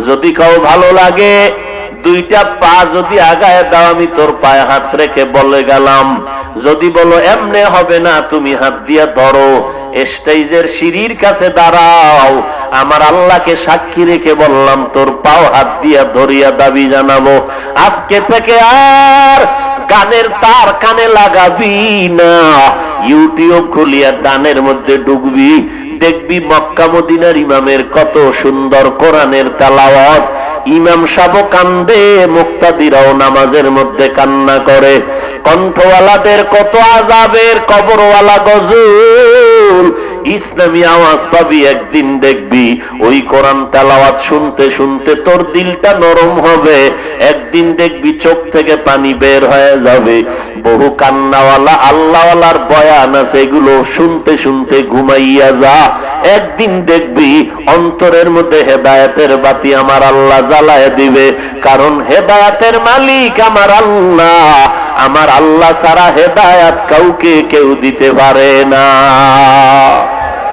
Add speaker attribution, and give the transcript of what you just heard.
Speaker 1: যদি কাউ ভালো লাগে দুইটা পা যদি আগায় দাও, আমি তোর পায়ে হাত রেখে বলে গেলাম। যদি বলো এমনে হবে না, তুমি হাত দিয়া ধরো, স্টেজের সিঁড়ির কাছে দাঁড়াও, আমার আল্লাহকে সাক্ষী রেখে বললাম তোর পাও হাত দিয়া ধরিয়া দাবি জানাবো, আজকে থেকে আর গানের তার কানে লাগাবি না, ইউটিউব খুলিয়া গানের মধ্যে ঢুকবি, দেখবি মক্কা মদিনার ইমামের কত সুন্দর কোরআনের তেলাওয়াত, ইমাম সাহেব কান্দে, মুক্তাদিরাও নামাজের মধ্যে কান্না করে, কণ্ঠওয়ালাদের কত আযাবের, কবরওয়ালা গজল, ইসলামী আওয়াজ পাবি, একদিন দেখবি ওই কোরআন তেলাওয়াত শুনতে শুনতে তোর দিলটা নরম হবে, একদিন দেখবি চোখ থেকে পানি বের হয়ে যাবে। বহু কান্নাওয়ালা আল্লাহওয়ালার বয়ান আছে, এগুলো শুনতে শুনতে ঘুমাইয়া যা, একদিন দেখবি অন্তরের মধ্যে হেদায়েতের বাতি আমার আল্লাহ জ্বালায় দিবে, কারণ হেদায়েতের মালিক আমার আল্লাহ, আমার আল্লাহ ছাড়া হেদায়েত কাউকে কেউ দিতে পারে না।